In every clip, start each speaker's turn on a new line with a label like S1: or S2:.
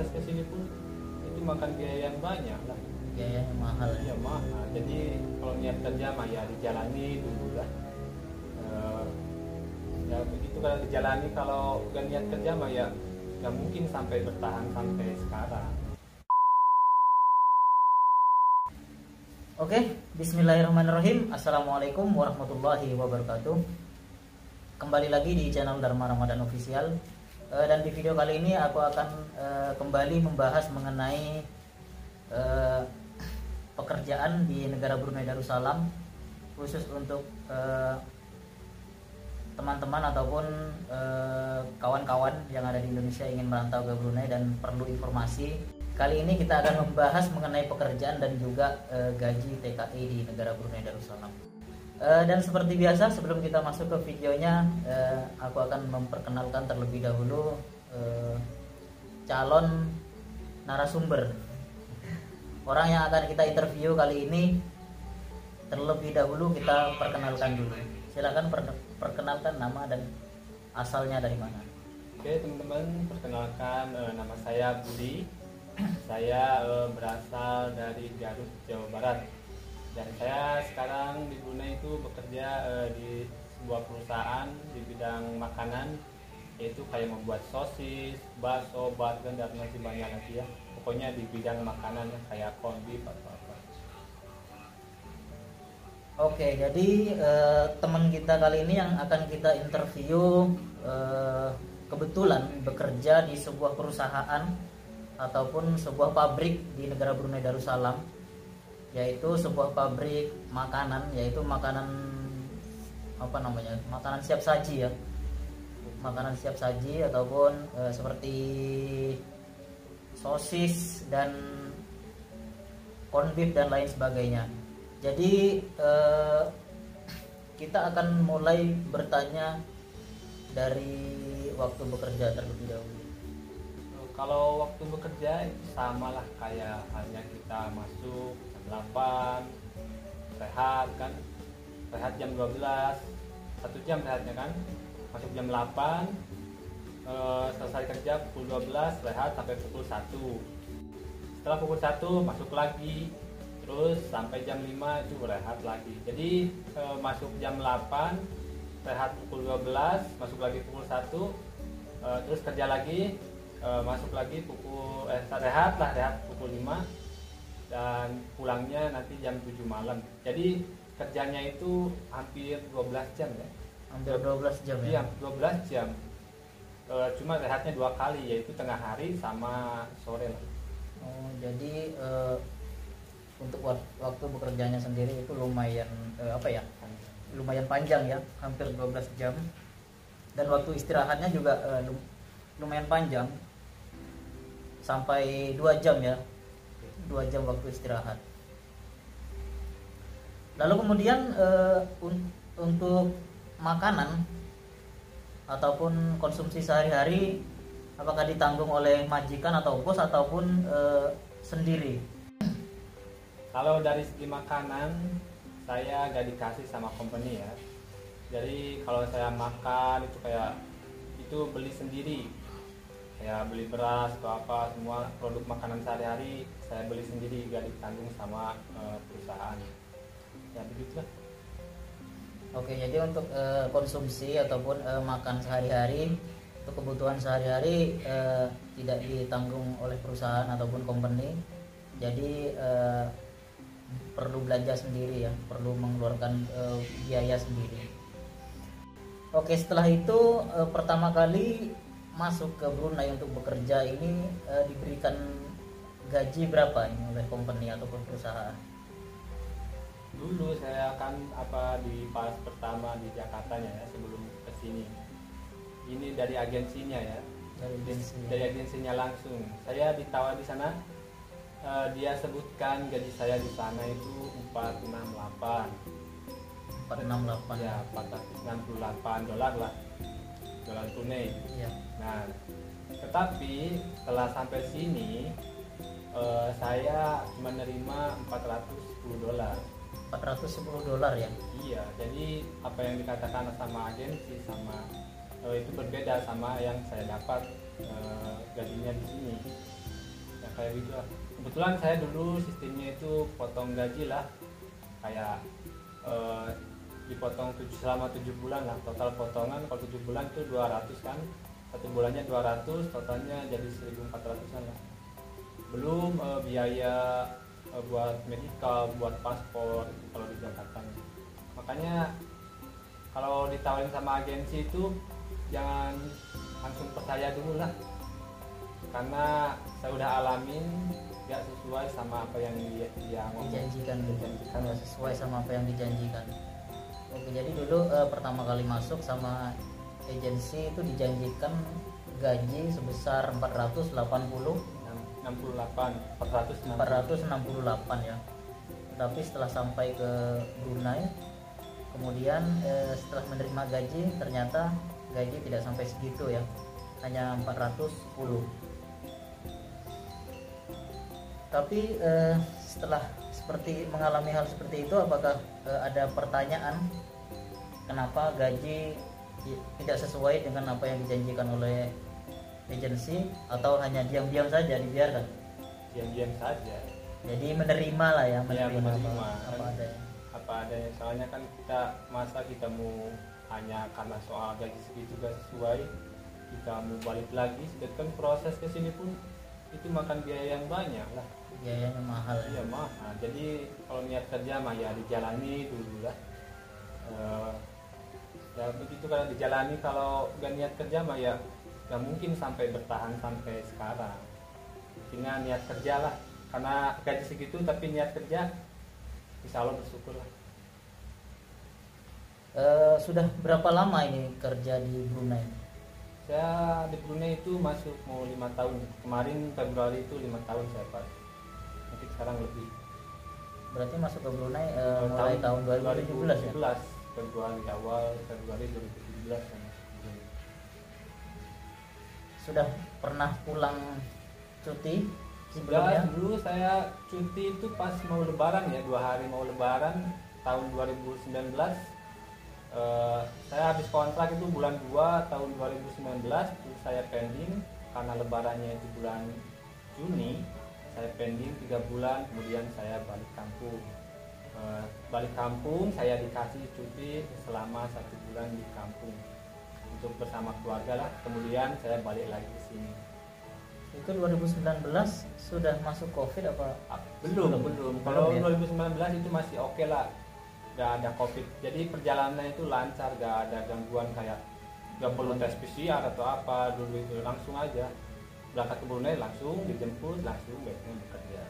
S1: proses ke sini pun itu makan biaya yang banyak lah.
S2: Biayanya mahal ya.
S1: Iya mahal. Jadi kalau niat kerja mah ya dijalani dulu lah. Ya begitu kalau dijalani, kalau udah niat kerja mah ya nggak mungkin sampai bertahan sampai sekarang.
S2: Oke, bismillahirrahmanirrahim. Assalamualaikum warahmatullahi wabarakatuh. Kembali lagi di channel Dharma Ramadan Official. Dan di video kali ini aku akan kembali membahas mengenai pekerjaan di negara Brunei Darussalam, khusus untuk teman-teman ataupun kawan-kawan yang ada di Indonesia ingin merantau ke Brunei dan perlu informasi. Kali ini kita akan membahas mengenai pekerjaan dan juga gaji TKI di negara Brunei Darussalam. Dan seperti biasa, sebelum kita masuk ke videonya, aku akan memperkenalkan terlebih dahulu calon narasumber, orang yang akan kita interview kali ini. Terlebih dahulu kita perkenalkan dulu. Silakan perkenalkan nama dan asalnya dari mana.
S1: Oke teman-teman, perkenalkan nama saya Budi. Saya berasal dari Garut, Jawa Barat. Dan saya sekarang di Brunei itu bekerja di sebuah perusahaan di bidang makanan, yaitu kayak membuat sosis, bakso, burger, dan masih banyak lagi ya. Pokoknya di bidang makanan kayak corned beef atau apa.
S2: Oke, jadi teman kita kali ini yang akan kita interview kebetulan bekerja di sebuah perusahaan ataupun sebuah pabrik di negara Brunei Darussalam, yaitu sebuah pabrik makanan, yaitu makanan makanan siap saji ya, makanan siap saji ataupun seperti sosis dan corned beef dan lain sebagainya. Jadi kita akan mulai bertanya dari waktu bekerja terlebih dahulu.
S1: Kalau waktu bekerja sama lah kayak halnya kita masuk jam 8, rehat kan, rehat jam 12, 1 jam rehatnya kan, masuk jam 8, selesai kerja pukul 12, rehat sampai pukul 1. Setelah pukul 1 masuk lagi, terus sampai jam 5 itu rehat lagi. Jadi masuk jam 8, rehat pukul 12, masuk lagi pukul 1, terus kerja lagi, masuk lagi pukul rehat pukul 5 dan pulangnya nanti jam 7 malam. Jadi kerjanya itu hampir 12 jam ya.
S2: Hampir 12 jam ya.
S1: Iya, 12 jam. Cuma rehatnya 2 kali, yaitu tengah hari sama sore lah.
S2: Oh, jadi untuk waktu bekerjanya sendiri itu lumayan lumayan panjang ya, hampir 12 jam. Dan waktu istirahatnya juga lumayan panjang, sampai 2 jam ya, 2 jam waktu istirahat. Lalu kemudian untuk makanan ataupun konsumsi sehari-hari, apakah ditanggung oleh majikan atau bos ataupun sendiri?
S1: Kalau dari segi makanan, saya gak dikasih sama company ya. Jadi kalau saya makan itu kayak itu beli sendiri, kayak beli beras atau apa, semua produk makanan sehari-hari saya beli sendiri, gak ditanggung sama perusahaan. Ya begitulah.
S2: Oke, jadi untuk konsumsi ataupun makan sehari-hari, untuk kebutuhan sehari-hari tidak ditanggung oleh perusahaan ataupun company. Jadi perlu belanja sendiri ya, perlu mengeluarkan biaya sendiri. Oke, setelah itu pertama kali masuk ke Brunei untuk bekerja ini diberikan gaji berapa ini oleh company ataupun perusahaan?
S1: Dulu saya kan di pas pertama di Jakartanya ya, sebelum kesini. Ini dari agensinya ya. Dari agensinya langsung. Saya ditawar di sana. Dia sebutkan gaji saya di sana itu 468.
S2: 468
S1: ya, $468 lah, dolar Brunei
S2: ya.
S1: Nah tetapi setelah sampai sini saya menerima $410.
S2: $410 ya.
S1: Iya, jadi apa yang dikatakan sama agensi itu berbeda sama yang saya dapat gajinya di sini. ya kayak gitu lah. Kebetulan saya dulu sistemnya itu potong gaji lah, kayak dipotong selama 7 bulan lah, total potongan kalau 7 bulan itu 200 kan, satu bulannya 200, totalnya jadi 1.400-an lah, belum biaya buat medical, buat paspor itu kalau di Jakarta. Makanya kalau ditawarin sama agensi itu jangan langsung percaya dulu lah, karena saya udah alamin gak sesuai sama apa yang dia
S2: dijanjikan, nggak sesuai sama apa yang dijanjikan. Oke, jadi dulu pertama kali masuk sama agensi itu dijanjikan gaji sebesar 468 ya. Tapi setelah sampai ke Brunei, kemudian setelah menerima gaji, ternyata gaji tidak sampai segitu ya, hanya 410. Tapi setelah mengalami hal seperti itu, apakah ada pertanyaan kenapa gaji tidak sesuai dengan apa yang dijanjikan oleh agensi, atau hanya diam-diam saja dibiarkan?
S1: Diam-diam saja.
S2: Jadi menerima lah ya, menerima
S1: apa adanya. Soalnya kan kita mau hanya karena soal gaji segitu gak sesuai, kita mau balik lagi, sedangkan proses kesini pun itu makan biaya yang banyak lah,
S2: biayanya mahal.
S1: Iya mahal. Jadi kalau niat kerja mah ya dijalani dulu lah. Ya begitu, kalau dijalani, kalau gak niat kerja mah ya gak mungkin sampai bertahan sampai sekarang. Intinya niat kerja lah, karena gaji segitu tapi niat kerja, insya Allah bersyukur lah.
S2: Sudah berapa lama ini kerja di Brunei?
S1: Saya di Brunei itu masuk mau 5 tahun. Kemarin Februari itu 5 tahun saya pas. Mungkin sekarang lebih.
S2: Berarti masuk ke Brunei mulai tahun 2017 ya?
S1: Februari, awal Februari 2017 ya.
S2: Sudah pernah pulang cuti
S1: sebelumnya? Dulu saya cuti itu pas mau lebaran ya, 2 hari mau lebaran tahun 2019. Saya habis kontrak itu bulan 2 tahun 2019, terus saya pending karena lebarannya itu bulan Juni. Saya pending 3 bulan, kemudian saya balik kampung. Saya dikasih cuti selama 1 bulan di kampung untuk bersama keluarga lah. Kemudian saya balik lagi ke sini.
S2: Itu 2019 sudah masuk COVID apa?
S1: Belum. Kalau 2019 itu masih oke lah, gak ada COVID. Jadi perjalanan itu lancar, gak ada gangguan kayak gak perlu tes PCR atau apa. Dulu itu langsung aja berangkat ke Brunei, langsung dijemput, langsung bekerja.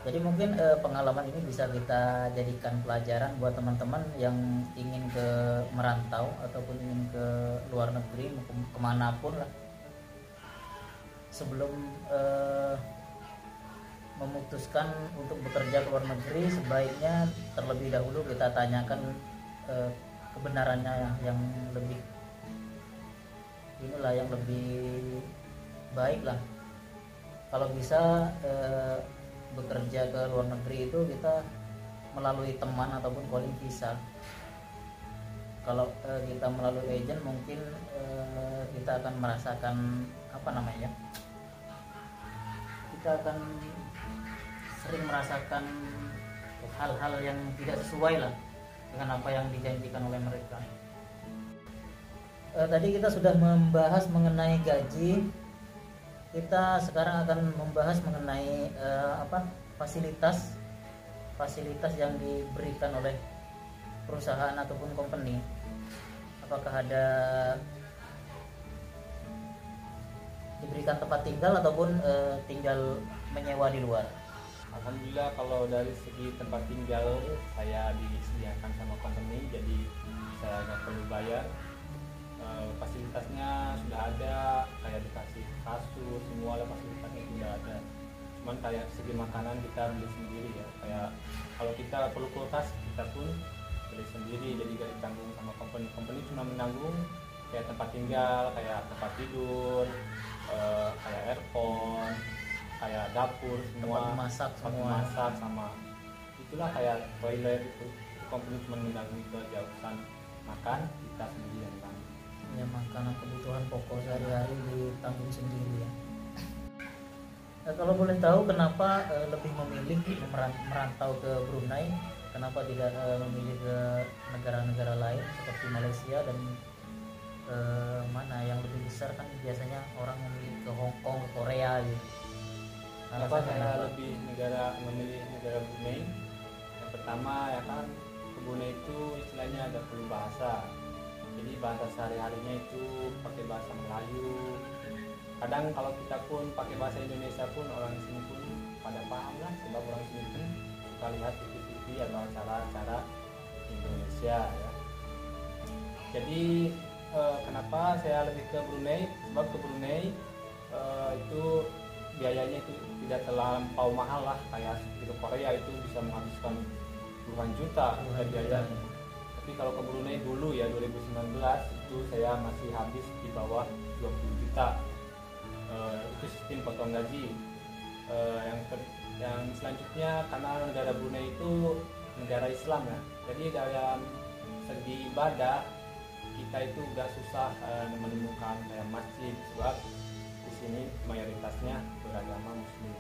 S2: Jadi mungkin pengalaman ini bisa kita jadikan pelajaran buat teman-teman yang ingin merantau ataupun ingin ke luar negeri, kemanapun lah. Sebelum memutuskan untuk bekerja ke luar negeri, sebaiknya terlebih dahulu kita tanyakan kebenarannya yang lebih baik lah. Kalau bisa bekerja ke luar negeri itu kita melalui teman ataupun calling visa. Kalau kita melalui agent, mungkin kita akan merasakan kita akan sering merasakan hal-hal yang tidak sesuai lah dengan apa yang dijanjikan oleh mereka. Tadi kita sudah membahas mengenai gaji. Kita sekarang akan membahas mengenai fasilitas yang diberikan oleh perusahaan ataupun company. Apakah ada diberikan tempat tinggal ataupun tinggal menyewa di luar?
S1: Alhamdulillah kalau dari segi tempat tinggal saya disediakan sama company, jadi saya nggak perlu bayar. Fasilitasnya sudah ada, kayak dikasih kasur, semua fasilitasnya sudah ada. Cuman kayak segi makanan kita beli sendiri ya, kayak kalau kita perlu kulkas kita pun beli sendiri, jadi gak ditanggung sama company. Company cuma menanggung kayak tempat tinggal, kayak tempat tidur, kayak aircon, kayak dapur, semua
S2: masak
S1: sama itulah, kayak toilet itu company cuma menanggung itu aja. Urusan makan kita sendiri yang tanggung.
S2: Ya, makanan kebutuhan pokok sehari-hari ditanggung sendiri ya. Kalau boleh tahu kenapa lebih memilih merantau ke Brunei, kenapa tidak memilih ke negara-negara lain seperti Malaysia dan mana yang lebih besar kan biasanya orang memilih ke Hong Kong, ke Korea gitu.
S1: Kenapa saya lebih memilih negara Brunei? Yang pertama ya kan, ke Brunei itu istilahnya ada perlu bahasa. Jadi bahasa sehari-harinya itu pakai bahasa Melayu. Kadang kalau kita pun pakai bahasa Indonesia pun orang sini pun pada paham lah, sebab orang sini pun suka lihat TV-TV atau acara-acara Indonesia ya. Jadi kenapa saya lebih ke Brunei? Sebab ke Brunei itu biayanya itu tidak terlampau mahal lah, kayak di Korea itu bisa menghabiskan puluhan juta biaya. Tapi kalau ke Brunei dulu ya 2019 itu saya masih habis di bawah 20 juta. Itu sistem potong gaji. Yang selanjutnya karena negara Brunei itu negara Islam ya, jadi dalam segi ibadah kita itu udah susah menemukan kayak masjid, sebab di sini mayoritasnya beragama Muslim.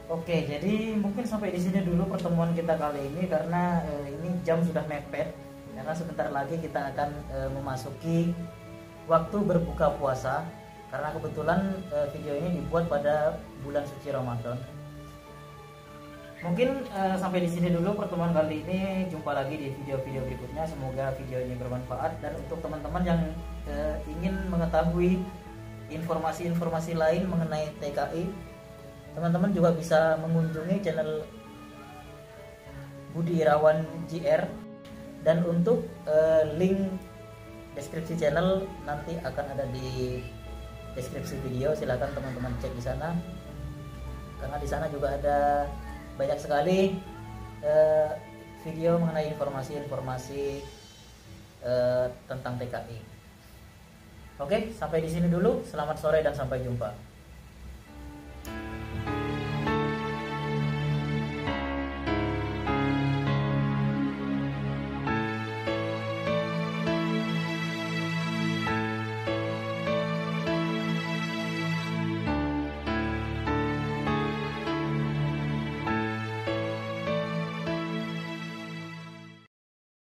S2: Oke, jadi mungkin sampai di sini dulu pertemuan kita kali ini karena ini jam sudah mepet. Karena sebentar lagi kita akan memasuki waktu berbuka puasa. Karena kebetulan video ini dibuat pada bulan suci Ramadan. Mungkin sampai di sini dulu pertemuan kali ini. Jumpa lagi di video-video berikutnya. Semoga video ini bermanfaat, dan untuk teman-teman yang ingin mengetahui informasi-informasi lain mengenai TKI, teman-teman juga bisa mengunjungi channel Budi Irawan JR, dan untuk link deskripsi channel nanti akan ada di deskripsi video. Silahkan teman-teman cek di sana, karena di sana juga ada banyak sekali video mengenai informasi-informasi tentang TKI. Oke, sampai di sini dulu. Selamat sore dan sampai jumpa.